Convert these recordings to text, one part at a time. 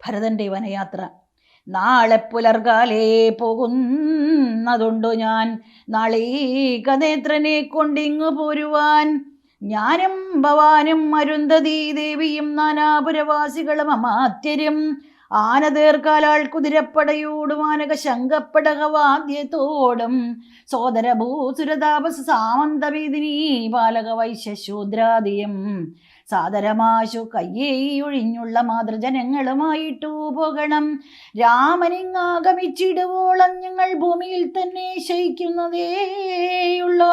ഭരതന്റെ വനയാത്ര. നാളെ പുലർകാലേ പോകുന്നതുണ്ടു ഞാൻ, നാളീകനേത്രനെ കൊണ്ടിങ്ങു പോരുവാൻ. ഞാനും ഭവാനും അരുന്ധതി ദേവിയും നാനാപുരവാസികളും അമാത്യരും ആനതേർക്കാലാൾ കുതിരപ്പടയോടും ആനക ശങ്കപ്പടകവാദ്യത്തോടും സോദരഭൂസുരതാപസ സാമന്തവേദിനീ ബാലക വൈശ്യശൂദ്രാദിയും സാദരമാശു കയ്യേയൊഴിഞ്ഞുള്ള മാതൃജനങ്ങളുമായിട്ടു പോകണം. രാമനിങ്ങാഗമിച്ചിടുവോളം ഞങ്ങൾ ഭൂമിയിൽ തന്നെ ശയിക്കുന്നതേയുള്ളൂ.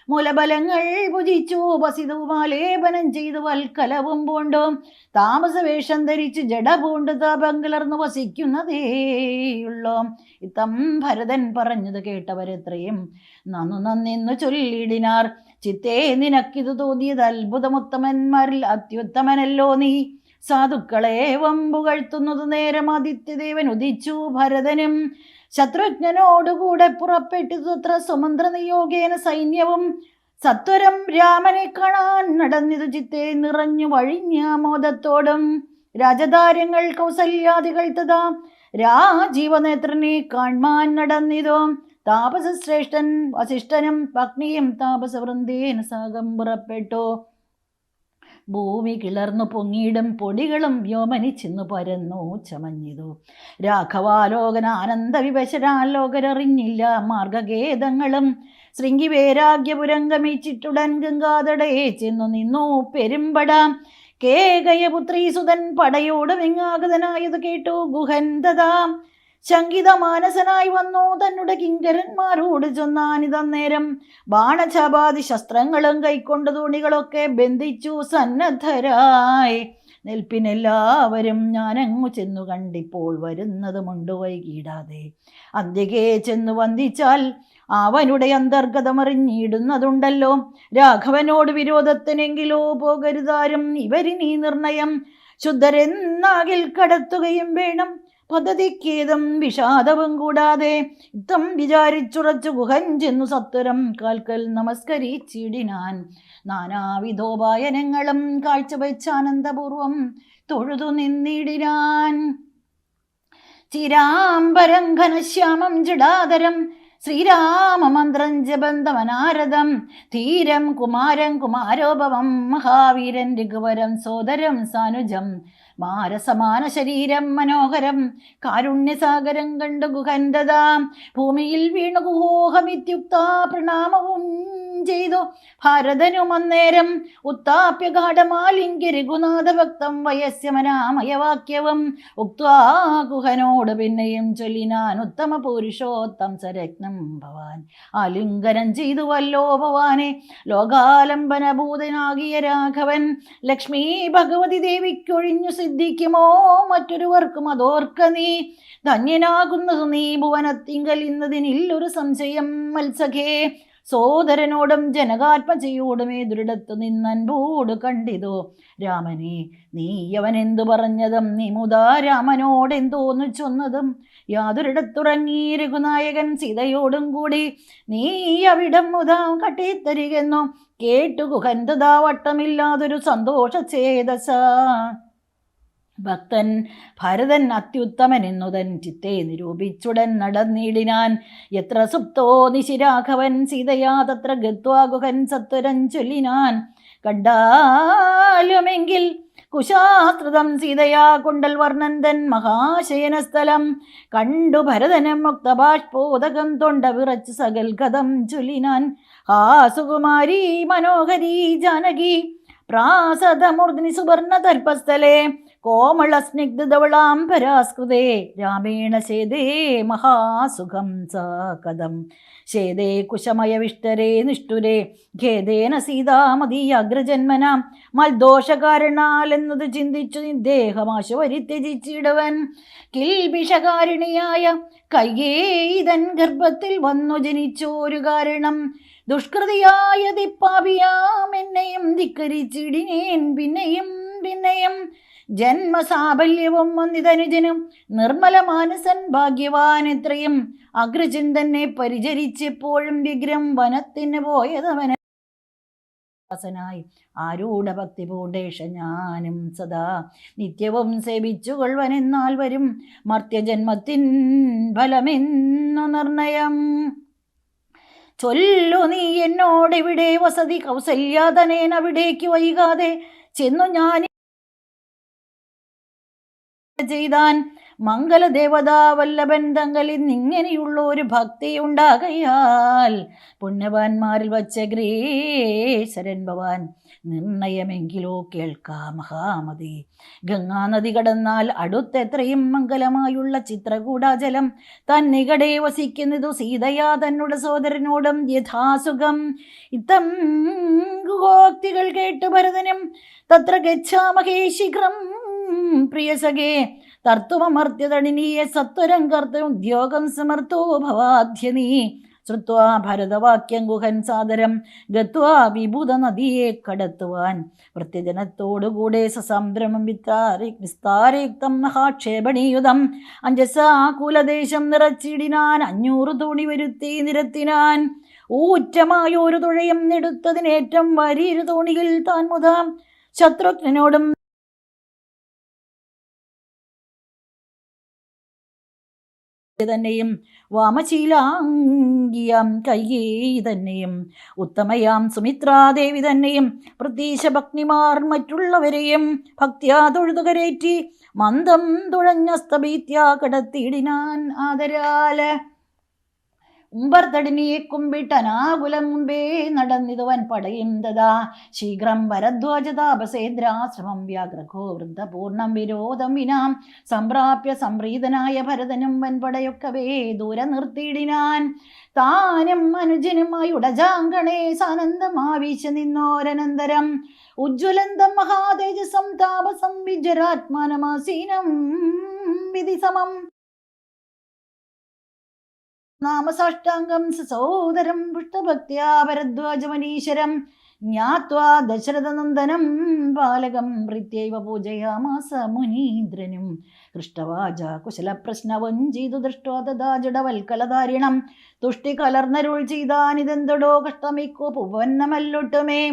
മൂലബലങ്ങൾ ഭുജിച്ചു വസിതവുമാലേപനം ചെയ്തു വൽക്കലവും പൂണ്ടു താമസവേഷം ധരിച്ച് ജട പൂണ്ട് താപം കലർന്നു വസിക്കുന്നതേയുള്ളൂ. ഇത്തം ഭരതൻ പറഞ്ഞത് കേട്ടവരെത്രയും നന്നെന്നു ചൊല്ലിടിനാർ. ചിത്തേ, നിനക്കിതു തോന്നിയത് അത്ഭുതമുത്തമന്മാരിൽ അത്യുത്തമനല്ലോ നീ. സാധുക്കളെ വമ്പുകഴ്ത്തുന്നത് നേരം ആദിത്യദേവൻ ഉദിച്ചു. ഭരതനും ശത്രുഘ്നനോടുകൂടെ പുറപ്പെട്ടു തത്ര സുമന്ത്ര നിയോഗേന സൈന്യവും സത്വരം രാമനെ കാണാൻ നടന്നിതു. ചിത്തേ നിറഞ്ഞു വഴിഞ്ഞ മോദത്തോടും രാജധാര്യങ്ങൾ കൗസല്യാദികൾ തഥാ രാജീവനേത്രനെ കാൺമാൻ നടന്നിതോ. താപസശ്രേഷ്ഠൻ വസിഷ്ഠനും പത്നിയും താപസവൃന്ദേന സാഗം പുറപ്പെട്ടു. ഭൂമി കിളർന്നു പൊങ്ങിയിടും പൊടികളും വ്യോമനിച്ചെന്നു പരന്നു ചമഞ്ഞിതു. രാഘവാലോകന ആനന്ദവിവശരാലോകരറിഞ്ഞില്ല മാർഗഖേദങ്ങളും. ശൃംഗി വൈരാഗ്യപുരം ഗമിച്ചിട്ടുടൻ ഗംഗാതടയെ ചെന്നു നിന്നു പെരുമ്പട. കേകയപുത്രീസുതൻ പടയോട് വിങ്ങാഗതനായത് കേട്ടു ഗുഹൻ തഥാ ശങ്കിത മാനസനായി വന്നു തന്നുടെ കിങ്കരന്മാരോട് ചൊന്നാനിതന്നേരം. ബാണചാപാതി ശസ്ത്രങ്ങളും കൈക്കൊണ്ട തോണികളൊക്കെ ബന്ധിച്ചു സന്നദ്ധരായി നിൽപ്പിനെല്ലാവരും. ഞാനങ്ങു ചെന്നു കണ്ടിപ്പോൾ വരുന്നതുമുണ്ട് വൈകിടാതെ. അന്തികെ ചെന്നു വന്ദിച്ചാൽ അവനുടെ അന്തർഗതമറിഞ്ഞിടുന്നതുണ്ടല്ലോ. രാഘവനോട് വിരോധത്തിനെങ്കിലോ പോകരുതാരും ഇവരിനീ നിർണയം. ശുദ്ധരെന്നാകിൽ കടത്തുകയും വേണം പദ്ധതിക്കേതും വിഷാദവും കൂടാതെ. യുദ്ധം വിചാരിച്ചുറച്ചു ഗുഹൻ ചെന്നു സത്വരം കാൽക്കൽ നമസ്കരിച്ചിടിനാൻ. നാനാവിധോപായനങ്ങളും കാഴ്ചവെച്ചാനന്ദപൂർവം തൊഴുതു നിന്നിടിനാൻ. ചിരാംബരം ഘനശ്യാമം ജടാധരം ശ്രീരാമമന്ത്രം ജപന്തമനാരദം ധീരം കുമാരം കുമാരോപവം മഹാവീരൻ രഘുവരം സോദരം സാനുജം മാരസമാന ശരീരം മനോഹരം കാരുണ്യസാഗരം കണ്ടു ഗുഹന്തതാം. ഭൂമിയിൽ വീണു ഗുഹോഹമിത്യുക്ത പ്രണാമവും ചെയ്തു ഭാരതനും അന്നേരം. ഉത്താപ്യഗാഠമാലിംഗ്യ രഘുനാഥ ഭക്തം വയസ്യമനാമയവാക്യവും ഉക്ത്വാ ഗുഹനോട് പിന്നെയും ചൊല്ലിനാൻ. ഉത്തമ പുരുഷോത്തം സരത്നം ഭവാൻ ആലിംഗനം ചെയ്തുവല്ലോ ഭവാനെ. ലോകാലംബനഭൂതനാകിയ രാഘവൻ ലക്ഷ്മി ഭഗവതി ദേവിക്കൊഴിഞ്ഞു സിദ്ധിക്കുമോ മറ്റൊരുവർക്കും അതോർക്ക നീ. ധന്യനാകുന്നത് നീ ഭുവനത്തിങ്കൽ ഇന്നതിനില്ലൊരു സംശയം മത്സഖേ. സോദരനോടും ജനകാത്മജയോടുമേ ദൃഢത്തു നിന്നൻപോട് കണ്ടിതോ രാമനെ. നീ അവനെന്തു പറഞ്ഞതും നീ മുതാ രാമനോടെന്തോന്നു ചൊന്നതും യാതൊരിടത്തുറങ്ങി രഘുനായകൻ സീതയോടും കൂടി നീ അവിടം മുതാ കട്ടിത്തരികെന്നു കേട്ടു ഗുഹൻ തഥാ വട്ടമില്ലാതൊരു സന്തോഷചേതസ. ഭക്തൻ ഭരതൻ അത്യുത്തമനെന്നുതൻ ചിത്തെ നിരൂപിച്ചുടൻ നടന്നിടിനാൻ. എത്ര സുപ്തോ നിശിരാഘവൻ സീതയാ തത്ര ഗത്വാ ഗുഹൻ സത്വരം ചൊല്ലിനാൻ. കണ്ടാലുമെങ്കിൽ കുശാസ്ത്രതം സീതയാ കുണ്ടൽ വർണ്ണന്തൻ മഹാശയനസ്ഥലം കണ്ടു ഭരതനം മുക്തബാഷ്പോദകം തൊണ്ട വിറച്ച് സകൽ കഥം ചൊല്ലിനാൻ. ഹാ സുകുമാരി മനോഹരി ജാനകി പ്രാസദമൂർധിനി സുവർണ തൽപസ്ഥലേ കോമള സ്നിഗ്ധവളാംബരാസ്കൃതേ രാമേണ ശേദേ മഹാസുഖം സാ കഥം ശേദേ കുശമയവിഷ്ടരേ നിഷ്ഠുരേ ഖേദേന സീതാമതീയഗ്രജന്മനാം മൽദോഷകാരണാൽ എന്നത് ചിന്തിച്ചു നിദ്ദേഹമാശു പരിത്യജിച്ചിടുവൻ. കിൽബിഷകാരിണിയായ കൈകേയിതൻ ഗർഭത്തിൽ വന്നു ജനിച്ചോരു കാരണം ദുഷ്കൃതിയായ ദിപ്പാപിയാം എന്നെയും ധിക്കരിച്ചിടിനേൻ പിന്നെയും പിന്നെയും. ജന്മസാഫല്യവും വന്നിതനുജനും നിർമ്മല മാനസൻ ഭാഗ്യവാൻ എത്രയും അഗ്രചിന്തനെ പരിചരിച്ചെപ്പോഴും വിഗ്രം വനത്തിന് പോയതവന്. ായി ആരൂഢ ഭക്തി പൂണ്ടേഷ ഞാനും സദാ നിത്യവും സേവിച്ചുകൊള്ളുവനെന്നാൽ വരും മർത്യജന്മത്തിൻ ഫലമെന്നു നിർണയം. ചൊല്ലു നീ എന്നോടെവിടെ വസതി കൗസല്യാതനേൻ അവിടേക്ക് വൈകാതെ ചെന്നു ഞാൻ ചെയ്താൻ മംഗലദേവതാ വല്ലഭൻ തങ്ങളിൽ നിന്നിങ്ങനെയുള്ള ഒരു ഭക്തി ഉണ്ടാകയാൽ പുണ്യവാന്മാരിൽ വച്ച ഗ്രേശരൻ ഭവാൻ നിർണയമെങ്കിലോ കേൾക്കാം മഹാമതി. ഗംഗാനദി കടന്നാൽ അടുത്തെത്രയും മംഗലമായുള്ള ചിത്രകൂടാചലം തന്നികടെ വസിക്കുന്നതു സീതയാ തന്നുടെ സോദരനോടും യഥാസുഖം. ഇത്തം ഗുഹോക്തികൾ കേട്ട് ഭരതനും തത്ര ഗച്ഛാമഹേ ശീഘ്രം പ്രിയസഖേ തർത്തുമമർത്യതണിനീയ സത്വരം കർത്തും ഉദ്യോഗം സമർത്ഥോ ഭവാധ്യ നീ. ശ്രുത്വാ ഭരതവാക്യം ഗുഹൻ സാദരം ഗത്വാ വിഭൂത നദിയെ കടത്തുവാൻ പ്രത്യജനത്തോടുകൂടെ സസംഭ്രമം വിസ്താരയുക്തം മഹാക്ഷേപണീയുധം അഞ്ജസാ കുലദേശം നിറച്ചിടിനാൻ 500 തോണി വരുത്തി നിരത്തിനാൻ. ഊറ്റമായൊരു തുഴയും എടുത്തതിനേറ്റം വലിയൊരു തോണിയിൽ താൻ മുതാം ശത്രുഘ്നോടും തന്നെയും വാമശീലാംഗിയാം കൈകേയി തന്നെയും ഉത്തമയാം സുമിത്രാദേവി തന്നെയും പ്രതീശഭഗ്നിമാർ മറ്റുള്ളവരെയും ഭക്ത്യാ തൊഴുതുകരേറ്റി മന്ദം തുഴഞ്ഞസ്തഭീത്യാ കടത്തിയിടിനാൻ ആദരാല. ഉമ്പർത്തടിനിയെ കുമ്പിട്ടനാകുലം മുമ്പേ നടന്നിതുവൻ പടയും തഥാ ശീഘ്രം ഭരദ്വാജതാപസേന്ദ്രാശ്രമം വ്യാഗ്രഹോ വൃദ്ധപൂർണം വിരോധം വിനാം സംപ്രാപ്യ സംപ്രീതനായ ഭരതനും വൻപടയൊക്കവേ ദൂരെ നിർത്തിയിടിനാൻ. താനും അനുജനുമായി ഉടജാങ്കണേ സാനന്ദമാവീശ നിന്നോരനന്തരം ഉജ്ജ്വലന്തം മഹാതേജസം താപസം വിജരാത്മാനമാസീനം വിധിസമം നാമസാഷ്ടാംഗം സസോദരം പുഷ്ടഭക്ത്യാ ഭരദ്വാജമനീശ്വരം ജ്ഞാത്വാ ദശരഥനന്ദനം ബാലകം പ്രീത്യൈവ പൂജയാമാസ മുനീന്ദ്രനും. ഹൃഷ്ടവാച കുശലപ്രശ്നവും ചെയ്തു ദൃഷ്ട്വാ തഥാ ജഡവൽക്കലധാരിണം തുഷ്ടി കലർന്നരുൾ ചെയ്താനിതെന്തടോ കഷ്ടമിക്കോ പൂവന്നമല്ലൊട്ടുമേ.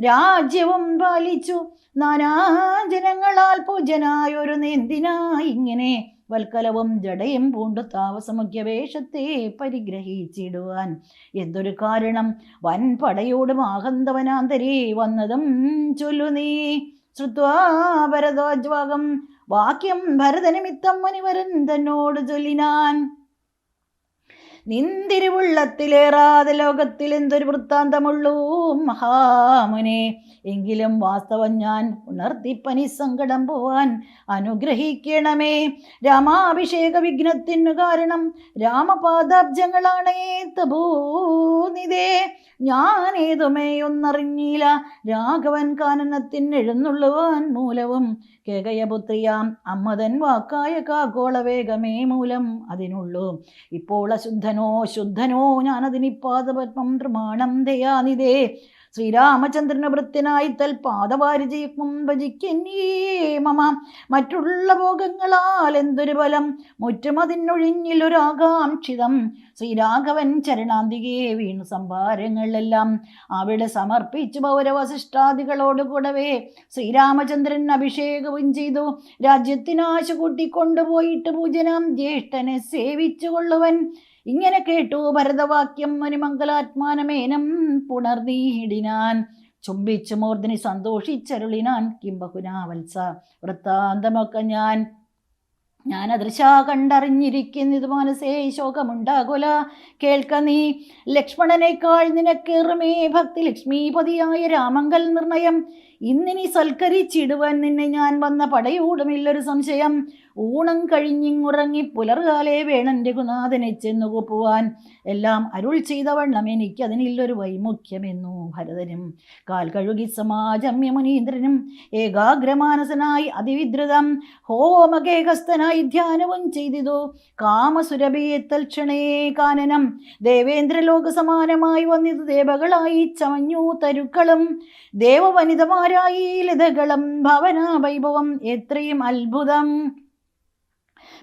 രാജ്യവും പാലിച്ചു നാനാജനങ്ങളാൽ പൂജനായൊരു നേന്തിനായി ഇങ്ങനെ വൽക്കലവും ജടയും പൂണ്ടു താവസമുഖ്യവേഷത്തെ പരിഗ്രഹിച്ചിടുവാൻ എന്തൊരു കാരണം വൻപടയോടും ആഹന്തവനാന്തരേ വന്നതും ചൊല്ലു നീ. ശ്രുത്വാ ഭരദ്വാജം വാക്യം ഭരതനിമിത്തം മുനിവരൻ തന്നോട് ചൊല്ലിനാൻ. നിന്തിരുവുള്ളത്തിലേറാതെ ലോകത്തിൽ എന്തൊരു വൃത്താന്തമുള്ളൂ മഹാമുനെ. എങ്കിലും വാസ്തവം ഞാൻ ഉണർത്തിപ്പനി സങ്കടം പോവാൻ അനുഗ്രഹിക്കണമേ. രാമാഭിഷേക വിഘ്നത്തിനു കാരണം രാമപാദാബ്ജങ്ങളാണേ തഭൂനിതേ. ഞാൻ ഏതുമേ ഒന്നറിഞ്ഞില്ല രാഘവൻ കാനനത്തിന് എഴുന്നള്ളുവാൻ മൂലവും കേകയപുത്രിയാം അമ്മതൻ വാക്കായ കാഗോളവേഗമേ മൂലം അതിനുള്ളൂ. ഇപ്പോൾ അശുദ്ധനോ ശുദ്ധനോ ഞാനതിനിപ്പാദപത്മം പ്രമാണം ദയാനിതേ. ശ്രീരാമചന്ദ്രന് ഭൃത്യനായി തൽപാദവാരിജയും ഭജിക്കന്നേ മമ. മറ്റുള്ള ഭോഗങ്ങളാൽ എന്തൊരു ബലം മുറ്റുമതിനൊഴിഞ്ഞിലൊരാകാംക്ഷിതം. ശ്രീരാഘവൻ ചരണാന്തികെ വീണു സംഭാരങ്ങളെല്ലാം അവിടെ സമർപ്പിച്ചു പൗരവശിഷ്ടാദികളോടുകൂടവേ ശ്രീരാമചന്ദ്രൻ അഭിഷേകവും ചെയ്തു. രാജ്യത്തിനാശ കൂട്ടിക്കൊണ്ടുപോയിട്ട് പൂജനാം ജ്യേഷ്ഠനെ സേവിച്ചു കൊള്ളുവൻ. ഇങ്ങനെ കേട്ടു ഭരതവാക്യം മുനിമംഗലാത്മാനമേനം പുണർന്നീടിനാൻ. ചുംബിച്ചു മൂർധനി സന്തോഷിച്ചരുളിനാൻ. കിംബഹുനാ വത്സ വൃത്താന്തമൊക്കെ ഞാൻ അദൃശ കണ്ടറിഞ്ഞിരിക്കുന്നത് മനസ്സേ ശോകമുണ്ടാകുല കേൾക്ക നീ. ലക്ഷ്മണനേക്കാൾ നിനക്കേറുമേ ഭക്തി ലക്ഷ്മീപതിയായ രാമങ്കൽ നിർണയം. ഇന്നിനി സൽക്കരിച്ചിടുവാൻ നിന്നെ ഞാൻ വന്ന പടയോടുമില്ലൊരു സംശയം. ഊണം കഴിഞ്ഞിങ്ങുറങ്ങി പുലർകാലേ വേണം രഘുനാഥനെ ചെന്നു കൂപ്പുവാൻ. എല്ലാം അരുൾ ചെയ്തവണ്ണം എനിക്കതിനില്ലൊരു വൈമുഖ്യമെന്നു ഭരതനും കാൽ കഴുകി സമാജമ്യ മുനീന്ദ്രനും ഏകാഗ്രമാനസനായി അതിവിദ്രുതം ഹോമകേഹസ്ഥനായി ധ്യാനവും ചെയ്തിതു. കാമസുരഭിയെ തൽക്ഷണേ കാനനം ദേവേന്ദ്രലോക സമാനമായി വന്നിതു. ദേവകളായി ചമഞ്ഞു തരുക്കളും ദേവവനിതമാരായി ലതകളും ഭവനാ വൈഭവം എത്രയും അത്ഭുതം.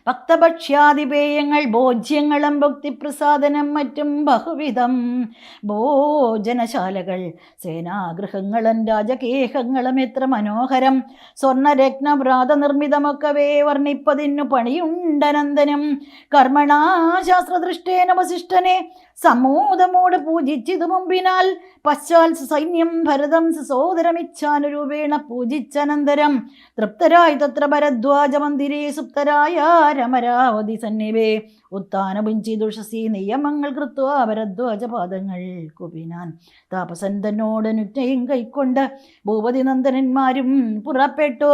ഭക്തഭക്ഷ്യാദിപേയങ്ങൾ ഭോജ്യങ്ങളും ഭക്തിപ്രസാദനം മറ്റും ബഹുവിധം ഭോജനശാലകൾ സേനാഗൃഹങ്ങളും രാജകേഹങ്ങളും എത്ര മനോഹരം സ്വർണ്ണരത്നവ്രാത നിർമ്മിതമൊക്കവേ വർണ്ണിപ്പതിനു പണിയുണ്ടനന്ദനം കർമ്മണാ ശാസ്ത്രദൃഷ്ടേന വസിഷ്ഠനെ സമൂതമോട് പൂജിച്ചിതു മുമ്പിനാൽ പശ്ചാൽ സൈന്യം ഭരതം സോദരമിച്ഛാനുരൂപേണ പൂജിച്ചനന്തരം തൃപ്തരായി തത്ര ഭരദ്വാജ മന്ദിരേ സുപ്തരായ രമരാവതി സന്നിവേ ഉത്താനപുഞ്ചിദുഷസി നിയമങ്ങൾ കൃത്വ ഭരദ്വാജപാദങ്ങൾ കുപിനാൻ താപസൻ തന്നോടനുജ്ഞയും കൈക്കൊണ്ട് ഭൂപതി നന്ദനന്മാരും പുറപ്പെട്ടു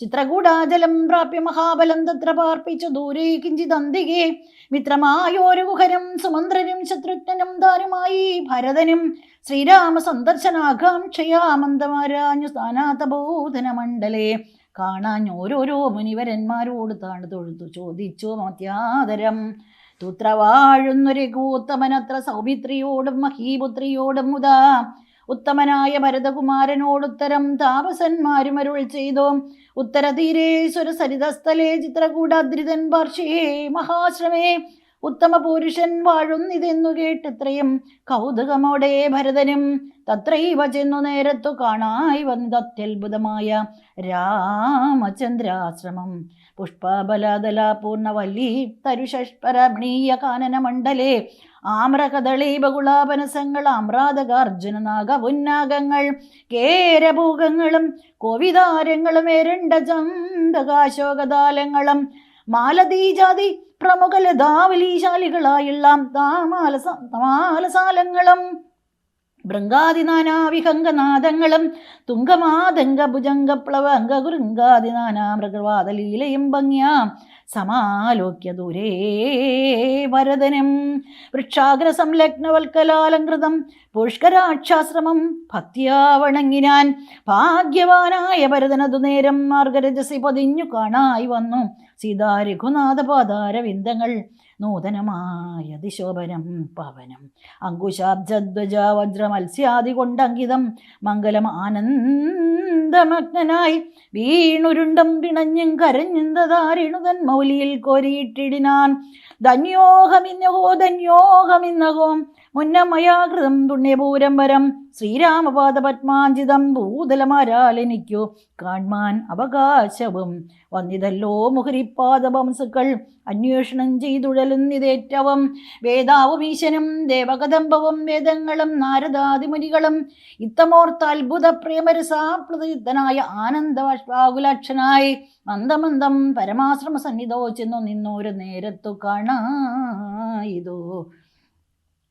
ചിത്രകൂടാജലം പ്രാപ്യ മഹാബലം തത്ര പാർപ്പിച്ചു ദൂരെ കിഞ്ചിതന്തികെ മിത്രമായോരു കുഹരം സുമന്ത്രനും ശത്രുഘ്നനും താനുമായി ഭരതനും ശ്രീരാമ സന്ദർശനാകാംക്ഷയാ മന്ദമാരാഞ്ഞു സ്ഥാനാതബോധന മണ്ഡലേ കാണാൻ ഓരോരോ മുനിവരന്മാരോട് താണു തൊഴുതു ചോദിച്ചു മത്യാദരം തൂത്ര വാഴുന്നൊരു കൂത്തമനത്ര സൗമിത്രിയോടും മഹീപുത്രിയോടും മുതാ ഉത്തമനായ ഭരതകുമാരനോടുത്തരം താപസന്മാരും അരുൾ ചെയ്തു ഉത്തരതീരേശ്വര സരിതസ്ഥലേ ചിത്രകൂടാദ്രിതൻ പാർശ്വേ മഹാശ്രമേ ഉത്തമ പുരുഷൻ വാഴുന്നിതെന്നു കേട്ടിത്രയും കൗതുകമോടെ ഭരതനും തത്രൈവ ചെന്നു നേരത്തു കാണായി വന്നത്യത്ഭുതമായ രാമചന്ദ്രാശ്രമം പുഷ്പബലാദല പൂർണ്ണവല്ലി തരുഷഷ്പരമണീയ കാനന മണ്ഡലേ ആമ്രകദളി ബകുളാപനസങ്ങൾ ആമ്രാതകാർജുന നാഗപുന്നാഗങ്ങൾ കേരഭൂഗങ്ങളും കോവിതാരങ്ങളും എരണ്ട ചന്തകാശോകതാലങ്ങളും മാലതീജാതി പ്രമുഖ ലതാവലീശാലികളായുള്ള താമാലസാലങ്ങളും ഭൃംഗാദിനാനാവിഹംഗനാദങ്ങളും തുങ്കമാതംഗ ഭുജംഗ പ്ലവംഗ ഗുരുങ്കാദിനാനാ മൃഗവാദലീലയും ഭംഗ്യാം സമാലോക്യ ദൂരേ ഭരതനും വൃക്ഷാഗ്ര സംലഗ്നവൽക്കലാലങ്കൃതം പുഷ്കരാക്ഷാശ്രമം ഭക്തിയാ വണങ്ങിനാൻ ഭാഗ്യവാനായ ഭരതനതു നേരം മാർഗരജസി പതിഞ്ഞു കാണായി വന്നു സീതാ രഘുനാഥപാദാരവിന്ദങ്ങൾ നൂതനമായ അതിശോഭനം പവനം അങ്കുശാബ്ജധ്വജ വജ്രമത്സ്യാദി കൊണ്ടങ്കിതം മംഗലം ആനന്ദമഗ്നായി വീണുരുണ്ടം പിണഞ്ഞും കരഞ്ഞെന്തതാരിണുതൻ മൗലിയിൽ കോരിയിട്ടിടിനാൻ ധന്യോഹമിന്നഹോ മുന്നമയാകൃതം പുണ്യപൂരം വരം ശ്രീരാമപാദ പത്മാഞ്ചിതം ഭൂതലമാരാലെനിക്കു കാൺമാൻ അവകാശവും വന്നിതല്ലോ മുഹരിപ്പാദവംസുക്കൾ അന്വേഷണം ചെയ്തുഴലുന്നിതേറ്റവും വേദാവും ഈശനും ദേവകദംബവും വേദങ്ങളും നാരദാദിമുനികളും ഇത്തമോർത്ത അത്ഭുത പ്രേമരസാപ്രതീതനായ ആനന്ദവാഷ്പാകുലക്ഷനായി മന്ദമന്ദം പരമാശ്രമ സന്നിധോ ചെന്നു നിന്നൊരു നേരത്തു കാണായിതോ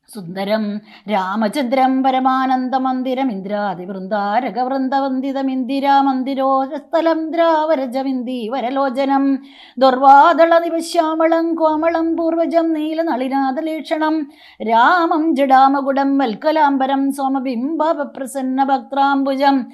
സുന്ദരം രാമചന്ദ്രം പരമാനന്ദ മന്ദിരം ഇന്ദ്രാതിവൃന്ദാരകവൃന്ദവന്ദിതമിന്ദിരാ മന്ദിരോസ്ഥലം ദ്രാവരജമിന്ദീവരലോചനം ദുർവാദള നിവശ്യാമളം കോമളം പൂർവജം നീലനളിനാദലേക്ഷണം രാമം ജഡാമകുടം വൽക്കലാംബരം സോമബിംബപ്രസന്ന ഭക്ത്രാംബുജം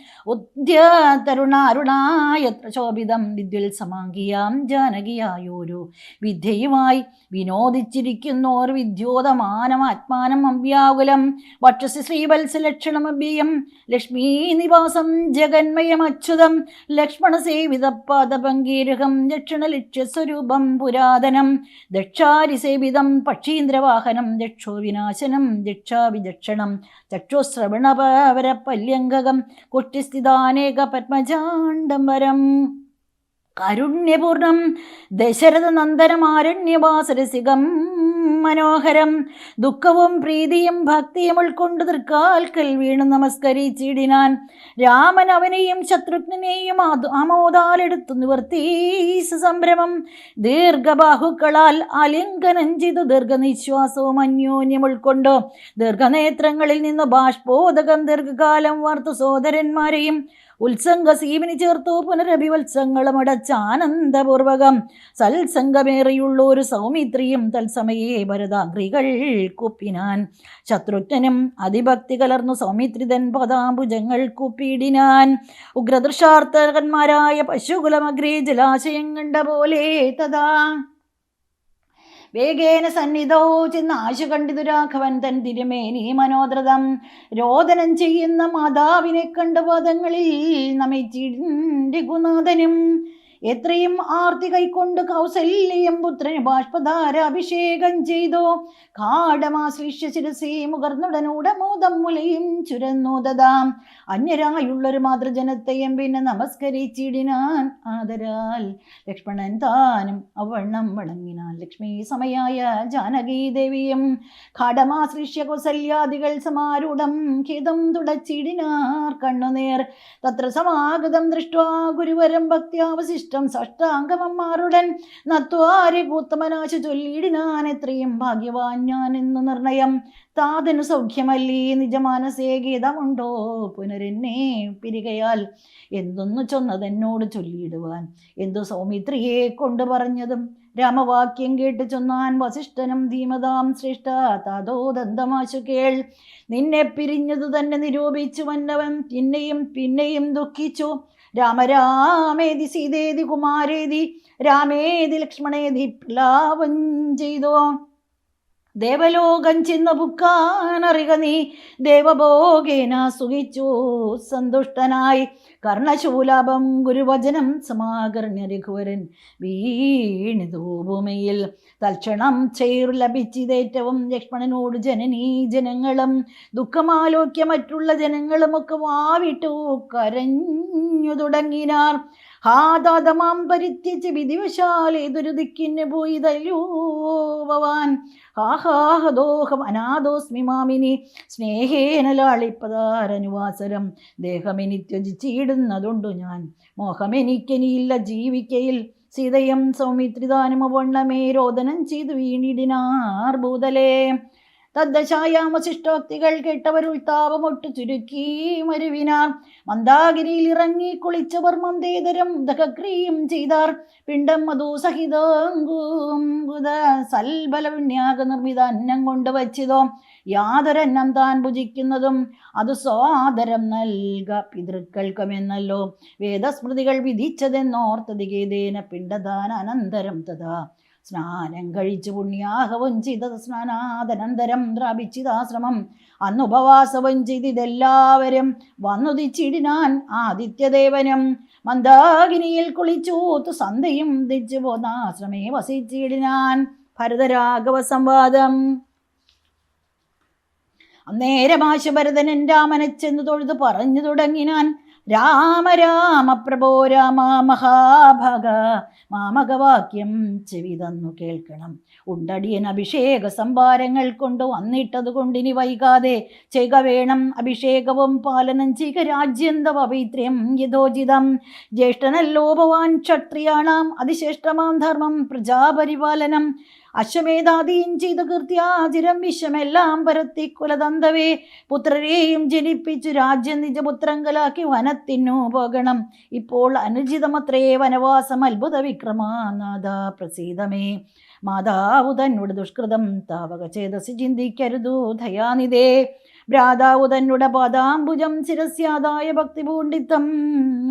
ഉദ്യതരുണാരുണായത്ര ശോഭിതം വിദ്യുൽ സമാംഗിയാം ജാനകിയായോരു വിദ്യയുമായി വിനോദിച്ചിരിക്കുന്നോർ വിദ്യോതമാനമാത്മാ അമ്പ്യാകുലം വക്ഷസി ശ്രീവത്സലക്ഷണമഭ്യം ലക്ഷ്മീ നിവാസം ജഗന്മയമച്യുതം ലക്ഷ്മണസേവിതപാദപങ്കീരകം ദക്ഷിണലക്ഷ്യസ്വരൂപം പുരാതനം ദക്ഷാരിസേവിതം പക്ഷീന്ദ്രവാഹനം ദക്ഷോ വിനാശനം ദക്ഷാവിദക്ഷണം ചക്ഷുശ്രവണപരപല്യംഗകം കുട്ടിസ്ഥിതാനേക പത്മജാണ്ഡംബരം കാരുണ്യപൂർണം ദശരഥ നന്ദനമാരണ്യവാസരസികം മനോഹരം ദുഃഖവും പ്രീതിയും ഭക്തിയും ഉൾക്കൊണ്ട് തൃക്കാൽക്കൽ വീണു നമസ്കരിച്ചിടിനാൻ രാമൻ അവനെയും ശത്രുഘ്നെയും ആമോദാലെടുത്തു നിവർത്തീസ സംഭ്രമം ദീർഘബാഹുക്കളാൽ ആലിംഗനം ചെയ്തു ദീർഘനിശ്വാസവും അന്യോന്യം ഉൾക്കൊണ്ടു ദീർഘനേത്രങ്ങളിൽ നിന്ന് ബാഷ്പോദകം ദീർഘകാലം വാർത്തു സോദരന്മാരെയും ഉത്സംഗസീമിനി ചേർത്തു പുനരഭിവത്സങ്ങളും അടച്ചാനന്ദപൂർവകം സത്സംഗമേറിയുള്ള ഒരു സൗമിത്രിയും തത്സമയേ ഭരതാഗ്രികൾ കുപ്പിനാൻ ശത്രുഘ്നും അതിഭക്തി കലർന്നു സൗമിത്രിതൻ പദാംബുജങ്ങൾ കുപ്പിയിടിനാൻ ഉഗ്രദൃശാർത്ഥകന്മാരായ പശുകുലമഗ്രേ ജലാശയം കണ്ട പോലെ തഥാ വേഗേന സന്നിധോ ചെന്ന് ആശു കണ്ടിതു രാഘവൻ തൻ തിരുമേനി മനോദ്രതം രോദനം ചെയ്യുന്ന മാതാവിനെ കണ്ട പാദങ്ങളിൽ നമിച്ചിടികുനാഥനും എത്രയും ആർത്തി കൈക്കൊണ്ട് കൗസല്യം പുത്രന് ബാഷ്പധാര അഭിഷേകം ചെയ്തു. കാഠമാശ്ലിഷ്യ ശിരസേ മുകർന്നുടനൂടമോദം മുലയും ചുരന്നോദതാം. അന്യരായുള്ളൊരു മാതൃജനത്തെയും പിന്നെ നമസ്കരിച്ചിടിനാൻ ആദരാൽ. ലക്ഷ്മണൻ താനും അവണ്ണം വണങ്ങിനാൻ. ലക്ഷ്മി സമയായ ജാനകീ ദേവിയും കാഠമാശ്ലിഷ്യ കൗസല്യാദികൾ സമാരൂഢം ഖേദം തുടച്ചിടിനാർ കണ്ണുനേർ. തത്ര സമാഗതം ദൃഷ്ട്വാ ഗുരുവരം ഭക്തിയാവശിഷ്ടം സാഷ്ടാംഗമന്മാരുടൻ നത്വാരി കൂത്തമനാശു ചൊല്ലിയിടിനാൻ. എത്രയും ഭാഗ്യവാൻ ഞാൻ എന്നു നിർണയം. താതനു സൗഖ്യമല്ലീ നിജമാനസേ ഗീതമുണ്ടോ പുനരെന്നെ പിരികയാൽ. എന്തൊന്നു ചൊന്നതെന്നോട് ചൊല്ലിയിടുവാൻ എന്തു സൗമിത്രിയെ കൊണ്ട് പറഞ്ഞതും. രാമവാക്യം കേട്ട് ചൊന്നാൻ വസിഷ്ഠനും ധീമതാം ശ്രേഷ്ഠ താതോ ദന്തമാശു കേൾ. നിന്നെ പിരിഞ്ഞതു തന്നെ നിരൂപിച്ചു വന്നവൻ പിന്നെയും പിന്നെയും ദുഃഖിച്ചു. രാമരാമേതി സീതേതി കുമാരേതി രാമേതി ലക്ഷ്മണേതി പ്ലാവം ചെയ്തു. ദേവലോകം ചെന്ന് പുക്കാനറിക നീ ദേവഭോഗേന സുഖിച്ചു സന്തുഷ്ടനായി. കർണശൂലാപം ഗുരുവചനം സമാകർണ്യ രഘുവരൻ വീണിതു ഭൂമിയിൽ. തൽക്ഷണം ചേർ ലഭിച്ചതേറ്റവും ലക്ഷ്മണനോട് ജനനീ ജനങ്ങളും ദുഃഖമാലോക്യ മറ്റുള്ള ജനങ്ങളുമൊക്കെ വാവിട്ടു കരഞ്ഞു തുടങ്ങിനാർ. ഹാദാതമാം പരിത്യച്ച് വിധിവശാൽ ഏതൊരു ദിക്കിന് പോയി തല്ലൂ ഭവാൻ. ഹാഹാഹദോഹം അനാഥോസ്മി മാമിനി സ്നേഹേന ലാളിപ്പതാരനുവാസരം. ദേഹമെനി ത്യജിച്ചിടുന്നതുണ്ടു ഞാൻ മോഹമെനിക്കെനിയില്ല ജീവിക്കയിൽ. സീതയും സൗമിത്രിതാനും അവണ്ണമേ രോദനം ചെയ്തു വീണിടിനാർ ഭൂതലേ. തദ്ദശായാമശിഷ്ടോക്തികൾ കേട്ടവരുൾത്താപമൊട്ടു ചുരുക്കി മരുവിനാർ. മന്ദാഗിരിയിൽ ഇറങ്ങി കുളിച്ചവർ മന്ദേതരം ദഹക്രിയും ചെയ്താർ. പിണ്ടം മധുസഹിതങ്കുത സൽബലവിന്യാക നിർമ്മിത അന്നം കൊണ്ട് വച്ചിതോ. യാതൊരന്നം താൻ ഭുജിക്കുന്നതും അത് സ്വാദരം നൽക പിതൃക്കൾക്കുമെന്നല്ലോ വേദസ്മൃതികൾ വിധിച്ചതെന്നോർത്തതികേതേന പിണ്ടദാന അനന്തരം തഥാ. സ്നാനം കഴിച്ചു പുണ്യാഹവും ചെയ്തത് സ്നാനാദനന്തരം ദ്രാപിച്ചിതാശ്രമം. അന്ന് ഉപവാസവും ചെയ്തിതെല്ലാവരും വന്നുദിച്ചിടിനാൻ ആദിത്യദേവനും. മന്ദാകിനിയിൽ കുളിച്ചൂത്തു സന്ധ്യയും തിരിച്ചു പോന്നാശ്രമേ വസിച്ചിടിനാൻ. ഭരതരാഘവ സംവാദം. അന്നേരമാശു ഭരതനൻ രാമനെ ചെന്ന് തൊഴുതു പറഞ്ഞു തുടങ്ങിനാൻ. രാമ രാമ പ്രഭോ രാമ മഹാഭാഗ മാമകവാക്യം ചെവി തന്നു കേൾക്കണം. ഉണ്ടടിയൻ അഭിഷേക സംഭാരങ്ങൾ കൊണ്ടു വന്നിട്ടത് കൊണ്ടിനി വൈകാതെ ചെയ്യുക വേണം. അഭിഷേകവും പാലനം ചെയ്യുക രാജ്യന്ത പവിത്രം യഥോചിതം. ജ്യേഷ്ഠനല്ലോ ഭവാൻ ക്ഷത്രിയാണാം അതിശ്രേഷ്ഠമാം ധർമ്മം പ്രജാപരിപാലനം. അശ്വമേധാദീൻ ചെയ്തു കീർത്തിയാചിരം വിശ്വമെല്ലാം പരത്തി കുലതന്തവേ. പുത്രരെയും ജനിപ്പിച്ചു രാജ്യം നിജപുത്രങ്കലാക്കി വനത്തിനു പോകണം. ഇപ്പോൾ അനുചിതമത്രേ വനവാസം അത്ഭുത വിക്രമാനാഥ പ്രസീതമേ. മാതാവു തന്നോട് ദുഷ്കൃതം താവക ചേതസി ചിന്തിക്കരുതു ദയാനിധേ. ഭ്രാതാവു തന്നുടെ പാദാംബുജം ശിരസ്യാദായ ഭക്തി പൂണ്ടിത്തം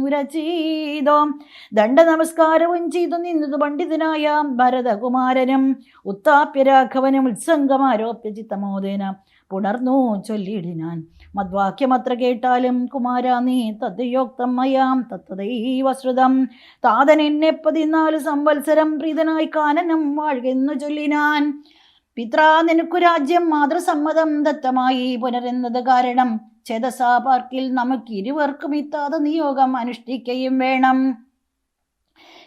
ഉരചീതോ. ദണ്ഡ നമസ്കാരവും ചെയ്തു നിന്നത് പണ്ഡിതനായ ഭരതകുമാരനും ഉത്താപ്യരാഘവനും ഉത്സംഗമാരോപ്യ ചിത്തമോദേന പുണർന്നു ചൊല്ലിയിടിനാൻ. മദ്വാക്യമത്ര കേട്ടാലും കുമാരാ നീ തദ്യോക്തം മയാം തത്തദൈവ ശ്രുതം. താതൻ എന്നെ 14 സംവത്സരം പ്രീതനായി കാനനം വാഴുകെന്നു ചൊല്ലിനാൻ. പിത്രാ നിനക്കു രാജ്യം മാതൃസമ്മതം ദത്തമായി പുനരെന്നത് കാരണം. ചേതസാ പാർക്കിൽ നമുക്കിരുവർക്കും ഇത്താത നിയോഗം അനുഷ്ഠിക്കുകയും വേണം.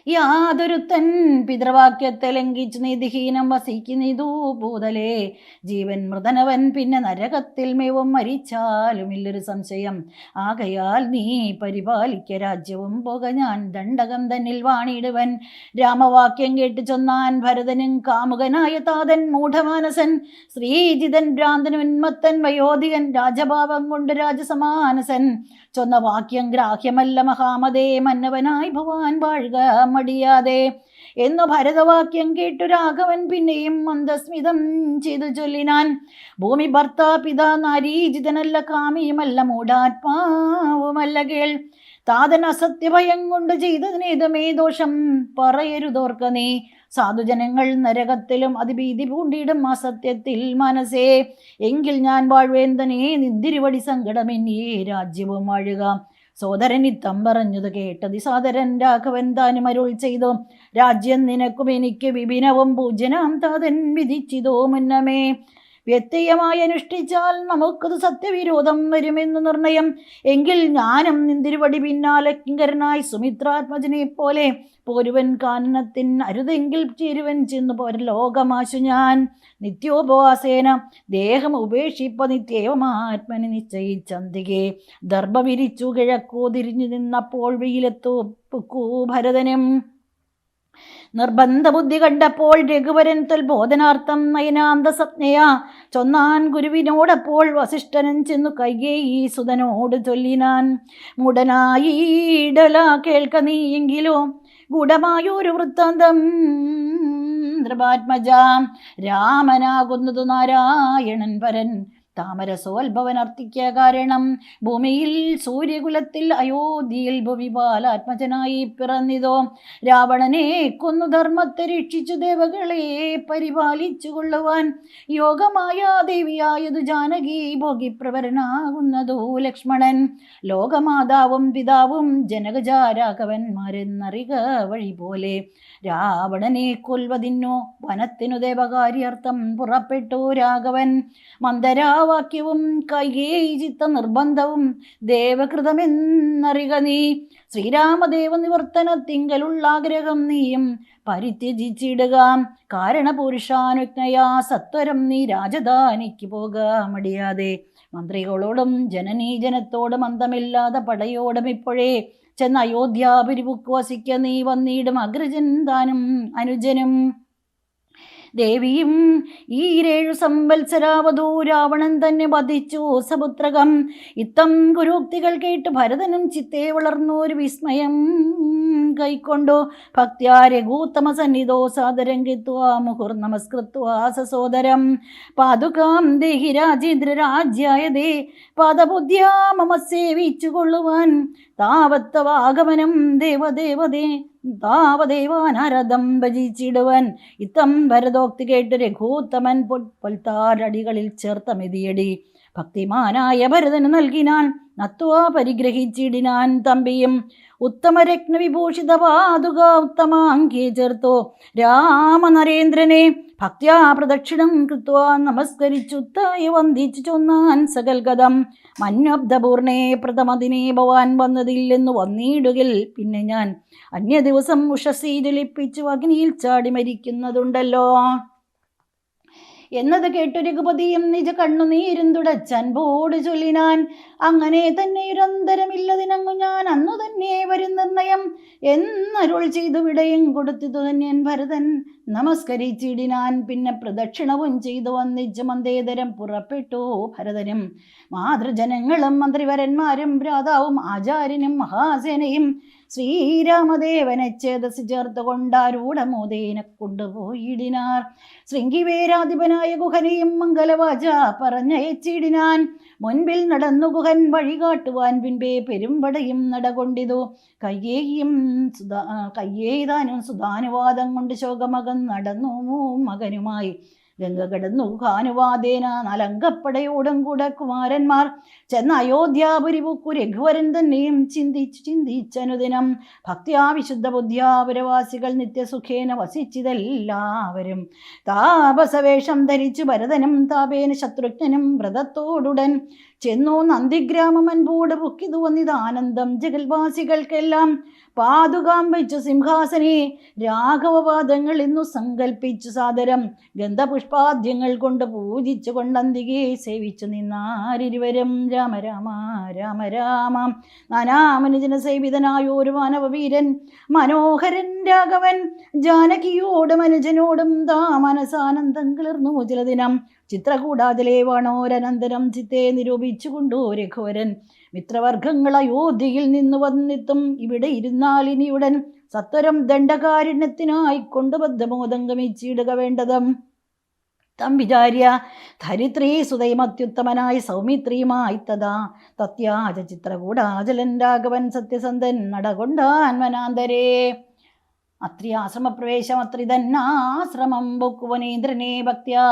യാതൊരുത്തൻ പിതൃവാക്യത്തെ ലംഘിച്ചു നീതിഹീനം വസിക്കുന്നിതു ഭൂതലേ. ജീവൻ മൃതനവൻ പിന്നെ നരകത്തിൽ മേവും മരിച്ചാലുമില്ലൊരു സംശയം. ആകയാൽ നീ പരിപാലിക്ക രാജ്യവും പോക ഞാൻ ദണ്ഡകം തന്നിൽ വാണിടുവൻ. രാമവാക്യം കേട്ട് ചൊന്നാൻ ഭരതനും കാമുകനായ താതൻ മൂഢമാനസൻ. ശ്രീജിതൻ ഭ്രാന്തൻ ഉന്മത്തൻ വയോധികൻ രാജഭാവം കൊണ്ട് രാജസമാനസൻ. ചൊന്ന വാക്യം ഗ്രാഹ്യമല്ല മഹാമതേ മന്നവനായി ഭവാൻ വാഴുക മടിയാതെ എന്നു ഭരതവാക്യം കേട്ടു രാഘവൻ പിന്നെയും മന്ദസ്മിതം ചെയ്തു ചൊല്ലിനാൻ. ഭൂമി ഭർത്താ പിതാ നാരീജിതനല്ല കാമിയുമല്ല മൂഢാത്മാവുമല്ല കേൾ. താതൻ അസത്യഭയം കൊണ്ട് ചെയ്തതിനേതുമേ ദോഷം പറയരുതോർക്ക നീ. സാധുജനങ്ങൾ നരകത്തിലും അതിഭീതി പൂണ്ടിടും അസത്യത്തിൽ മനസ്സേ. എങ്കിൽ ഞാൻ വാഴ്വേന്തനേ നിന്തിരുവടി സങ്കടമെന്നേ രാജ്യവും വാഴുക. സോദരനിത്തം പറഞ്ഞത് കേട്ടതി സാദരൻ രാഘവൻ താനും അരുൾ ചെയ്തു, രാജ്യം നിനക്കും എനിക്ക് വിപിനവും പൂജനാം താതൻ വിധിച്ചിതോ മുന്നമേ. വ്യത്യയമായി അനുഷ്ഠിച്ചാൽ നമുക്കത് സത്യവിരോധം വരുമെന്ന് നിർണയം. എങ്കിൽ ഞാനും നിന്തിരുവടി പിന്നാലെ കിങ്കരനായി സുമിത്രാത്മജനെ പോലെ പോരുവൻ കാനനത്തിൻ അരുതെങ്കിൽ ചേരുവൻ ചെന്നു പോരലോകമാശു ഞാൻ. നിത്യോപവാസേന ദേഹം ഉപേക്ഷിപ്പ നിത്യേവമാത്മനി നിശ്ചയിച്ചന്തികെ. ദർഭ വിരിച്ചു കിഴക്കോ തിരിഞ്ഞു നിന്നപ്പോൾ വെയിലെത്തു പുക്കൂ ഭരതനും. നിർബന്ധ ബുദ്ധി കണ്ടപ്പോൾ രഘുവരൻ തൽബോധനാർത്ഥം നയനാന്തസജ്ഞയാ ചൊന്നാൻ ഗുരുവിനോടപ്പോൾ വസിഷ്ഠനൻ ചെന്നു കൈകേയി സുതനോട് ചൊല്ലിനാൻ. മുടനായിടല കേൾക്ക നീയെങ്കിലോ ഗൂഢമായൊരു വൃത്താന്തം. നൃപാത്മജ രാമനാകുന്നതു നാരായണൻ പരൻ താമരസോത്ഭവനർത്തിക്ക കാരണം. ഭൂമിയിൽ സൂര്യകുലത്തിൽ അയോധ്യയിൽ ഭുവിപാലാത്മജനായി പിറന്നിതോ. രാവണനെ കൊന്നു ധർമ്മത്തെ രക്ഷിച്ചു ദേവകളെ പരിപാലിച്ചു കൊള്ളുവാൻ യോഗമായ ദേവിയായതു ജാനകി ഭോഗിപ്രവരനാകുന്നതോ ലക്ഷ്മണൻ. ലോകമാതാവും പിതാവും ജനകജാരാഘവന്മാരെന്നറിക വഴി പോലെ. രാവണനെ കൊൽവതിന്നു വനത്തിനു ദേവകാര്യർത്ഥം പുറപ്പെട്ടു രാഘവൻ. മന്ദരാവാക്യവും കൈകേയി ചിത്ത നിർബന്ധവും ദേവകൃതമെന്നറിക നീ. ശ്രീരാമദേവ നിവർത്തനത്തിങ്കലുള്ള ആഗ്രഹം നീയും പരിത്യജിച്ചിടുക. കാരണപുരുഷാനുജ്ഞയാ സത്വരം നീ രാജധാനിക്ക് പോകാമടിയാതെ. മന്ത്രികളോടും ജനനീജനത്തോടും അന്തമില്ലാതെ പടയോടും ഇപ്പോഴേ ചെന്ന് അയോധ്യാപുരിപുക്ക് വസിക്ക നീ. വന്നിടും അഗ്രജൻ താനും അനുജനും ദേവിയും. ഈ 7 സംവത്സരാവധൂ രാവണൻ തന്നെ വധിച്ചു സപുത്രകം. ഇത്തം ഗുരുക്തികൾ കേട്ട് ഭരതനും ചിത്തേ വളർന്നൊരു വിസ്മയം കൈക്കൊണ്ടു. ഭക്ത്യാ രഘൂത്തമ സന്നിധോ സാദരം കൃത്വാ മുഹുർ നമസ്കൃത്വാ സസോദരം. പാതുകാം ദേഹി രാജേന്ദ്ര രാജ്യായ ദേ പാദബുദ്ധ്യാ മമ സേവിച്ചു കൊള്ളുവാൻ. താവത്തവാഗമനം ദേവദേവദേ താവദേവാനാരഥം ഭജിച്ചിടുവൻ. ഇത്തം ഭരതോക്തി കേട്ട് രഘൂത്തമൻ പൊൽത്താരടികളിൽ ചേർത്ത മെതിയടി ഭക്തിമാനായ ഭരതന് നൽകിനാൻ. നത്വാ പരിഗ്രഹിച്ചിടിനാൻ തമ്പിയും. ഉത്തമരത്നവിഭൂഷിത പാതുക ഉത്തമാംഗേ ചേർത്തു രാമനരേന്ദ്രനെ. ഭക്ത്യാ പ്രദക്ഷിണം കൃത്വാ നമസ്കരിച്ചുത്തായി വന്ദിച്ചു ചൊന്നാൻ സകൽഗതം. മന്വബ്ദപൂർണേ പ്രഥമദിനേ ഭവാൻ വന്നതില്ലെന്നു വന്നിടുകിൽ പിന്നെ ഞാൻ അന്യ ദിവസം ഉഷസീ ജ്വലിപ്പിച്ചു അഗ്നിയിൽ ചാടി മരിക്കുന്നതുണ്ടല്ലോ എന്നത് കേട്ടു രഘുപതിയും നിജ കണ്ണുനീരും തുടച്ചൻപോട് ചൊല്ലിനാൻ. അങ്ങനെ തന്നെ ഒരന്തരമില്ലതിനങ്ങു ഞാൻ അന്നു തന്നെ വരും നിർണയം എന്നരുൾ ചെയ്തു വിടയും കൊടുത്തിതു തന്നെയൻ ഭരതൻ നമസ്കരിച്ചിടിനാൻ. പിന്നെ പ്രദക്ഷിണവും ചെയ്തു വന്നിച്ച് മന്ദേതരം പുറപ്പെട്ടു ഭരതനും. മാതൃജനങ്ങളും മന്ത്രിവരന്മാരും ഭ്രാതാവും ആചാര്യനും മഹാസേനയും ശ്രീരാമദേവനെ ചേതസ് ചേർത്ത് കൊണ്ടാരൂഢമോദേനെ കൊണ്ടുപോയിടിനാർ. ശൃംഗിവേരാധിപനായ ഗുഹനെയും മംഗലവാച പറഞ്ഞയച്ചിടിനാൻ. മുൻപിൽ നടന്നു ഗുഹൻ വഴി കാട്ടുവാൻ. പിൻപേ പെരുമ്പടയും നടകൊണ്ടിതു. കയ്യേതാനും സുധാനുവാദം കൊണ്ട് ശോകമകൻ നടന്നു മകനുമായി. ഗംഗ കടന്നു ഗുഹാനുവാദേന നാലങ്കപ്പടയോടും കൂടെ കുമാരന്മാർ ചെന്ന അയോധ്യാപുരിപുക്കു. രഘുവരൻ തന്നെയും ചിന്തിച്ചനുദിനം ഭക്തിയാ വിശുദ്ധ ബുദ്ധ്യാപുരവാസികൾ നിത്യസുഖേന വസിച്ചിതെല്ലാവരും. താപസവേഷം ധരിച്ചു ഭരതനും താപേന ശത്രുഘ്നനും വ്രതത്തോടുടൻ ചെന്നു നന്ദിഗ്രാമൻപൂട് പുക്കിതു വന്നിതാനന്ദം ജഗൽവാസികൾക്കെല്ലാം. പാതുകാം വെച്ചു സിംഹാസനെ രാഘവപാദങ്ങൾ ഇന്നു സങ്കൽപ്പിച്ചു സാദരം ഗന്ധപുഷ്പാദ്യങ്ങൾ കൊണ്ട് പൂജിച്ചു കൊണ്ടന്തികെ സേവിച്ചു നിന്നാരിരുവരും. രാമ രാമ രാമ രാമ. നാനാമനുജന സേവിതനായൊരു മാനവവീരൻ മനോഹരൻ രാഘവൻ. ജാനകിയോടും അനുജനോടും താ മനസാനന്ദം കിളർന്നു ചിലദിനം. ചിത്രകൂടാതിലെ വാണോരനന്തരം ചിത്തെ നിരൂപിച്ചുകൊണ്ടു രഘുവരൻ. മിത്രവർഗങ്ങൾ അയോധ്യയിൽ നിന്നു വന്നെത്തും ഇവിടെ ഇരുന്നാൽ ഇനിയുടൻ സത്വരം ദണ്ഡകാരുണ്യത്തിനായി കൊണ്ട് ബദ്ധമോദം ഗമിച്ചിടുക വേണ്ടതും. തം വിചാര്യ ധരിത്രീ സുതൈമത്യുത്തമനായി സൗമിത്രിയുമായി തഥാ തത്യാജ ചിത്രകൂടാചലൻ രാഘവൻ സത്യസന്ധൻ നടകൊണ്ടാൻ വനാന്തരേ. അത്രി ആശ്രമപ്രവേശം അത്രി തന്നാശ്രമം പൊക്കുവനേന്ദ്രനെ ഭക്ത്യാ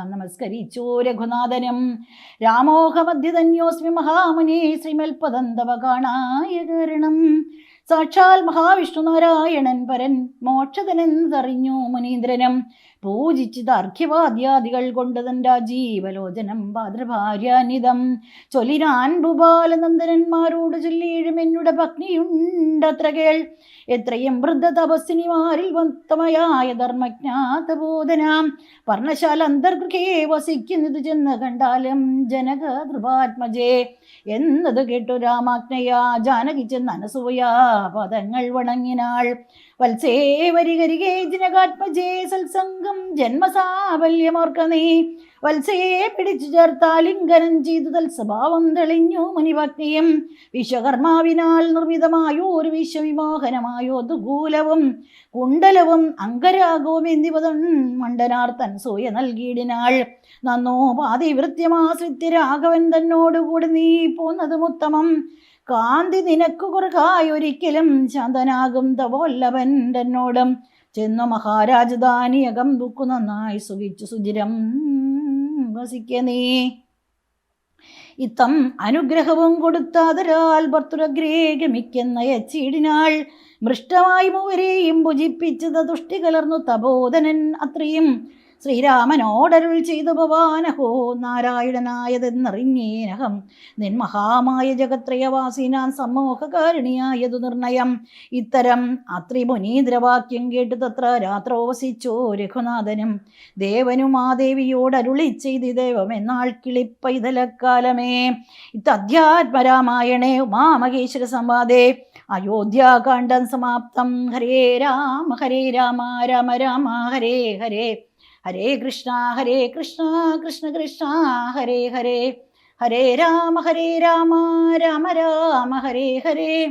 നമസ്കരിച്ചു രഘുനാഥനും. രാമോഹമധ്യധന്യോസ്മി മഹാമുനി ശ്രീമൽപദം തവ കാണായ കാരണം. സാക്ഷാൽ മഹാവിഷ്ണു നാരായണൻ പരൻ മോക്ഷതനെന്തറിഞ്ഞു മുനീന്ദ്രനും. പൂജിച്ചിത് അർഘ്യവാദ്യാദികൾ കൊണ്ട് തൻ രാജീവലോചനം ഭാദ്രഭാര്യാനിതം ചൊല്ലിനാൻ ഭൂപാലനന്ദനന്മാരോട് ചൊല്ലിയിഴും എന്നുടെ ഭഗ്നിയുണ്ടത്ര കേൾ. എത്രയും വൃദ്ധ തപസ്സിനിമാരിൽ വത്തമയായ ധർമ്മജ്ഞാതബോധനാം പർണശാല അന്തർഗൃഹേ വസിക്കുന്നത് ചെന്ന് കണ്ടാലും ജനക ധ്രുവാത്മജേ എന്നത് കേട്ടു രാമാജ്ഞയാ ജാനകി ചെന്ന് അനസൂയാ പദങ്ങൾ വണങ്ങിനാൾ. വത്സേ വരികരികേ ജനകാത്മജേ സത്സംഗം ജന്മസാഫല്യമോർക്ക നീ. വത്സയെ പിടിച്ചു ചേർത്താലിംഗനം ചെയ്തു തൽസ്വഭാവം തെളിഞ്ഞു മുനിഭക്തിയും. വിശ്വകർമാവിനാൽ നിർമ്മിതമായോരു വിശ്വവിമോഹനമായോ ദുകൂലവും കുണ്ടലവും അങ്കരാഗവും എന്നിവതൻ മണ്ഡനാർത്തൻ സൂയ നൽകിയിടിനാൾ. നന്നോ പാതിവൃത്യമാശ്രിത്യ രാഘവൻ തന്നോടുകൂടി നീ പോന്നതും ഉത്തമം. കാന്തി നിനക്കു കുറുകായൊരിക്കലും ശാന്തനാകും തവോല്ലവൻ തന്നോടും. ചെന്നു മഹാരാജധാനിയകം ദുഃഖു നന്നായി സുഖിച്ചു സുചിരം വസിക്ക നീ. ഇത്തം അനുഗ്രഹവും കൊടുത്താതരാൽ ഭർത്തുരഗ്രേ ഗമിക്കുന്ന യച്ചീടിനാൾ. മൃഷ്ടമായി മൂവരെയും ഭുജിപ്പിച്ചത് തുഷ്ടി കലർന്നു തപോധനൻ അത്രയും. ശ്രീരാമനോടരുൾ ചെയ്തു ഭവാനഹോ നാരായണനായതെന്നറിഞ്ഞേനഹം. നിൻ മഹാമായ ജഗത്രയവാസിനാൻ സമൂഹകാരിണിയായതു നിർണയം. ഇത്തരം അത്രി മുനീന്ദ്രവാക്യം കേട്ടു തത്ര രാത്രോ വസിച്ചോ രഘുനാഥനും. ദേവനും ആ ദേവിയോടരുളി ചെയ്തി ദേവമെന്നാൾ കിളിപ്പൈതലക്കാലമേ. ഇത്തധ്യാത്മരാമായണേ ഉമാമഹേശ്വര സംവാദേ അയോധ്യാകാണ്ഡം സമാപ്തം. ഹരേ രാമ രാമ രാമ ഹരേ ഹരേ. ഹരേ കൃഷ്ണ കൃഷ്ണ കൃഷ്ണ ഹരേ ഹരേ. ഹരേ രാമ രാമ രാമ ഹരേ ഹരേ.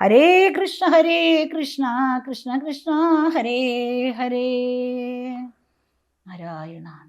ഹരേ കൃഷ്ണ കൃഷ്ണ കൃഷ്ണ ഹരേ ഹരേ. നാരായണ.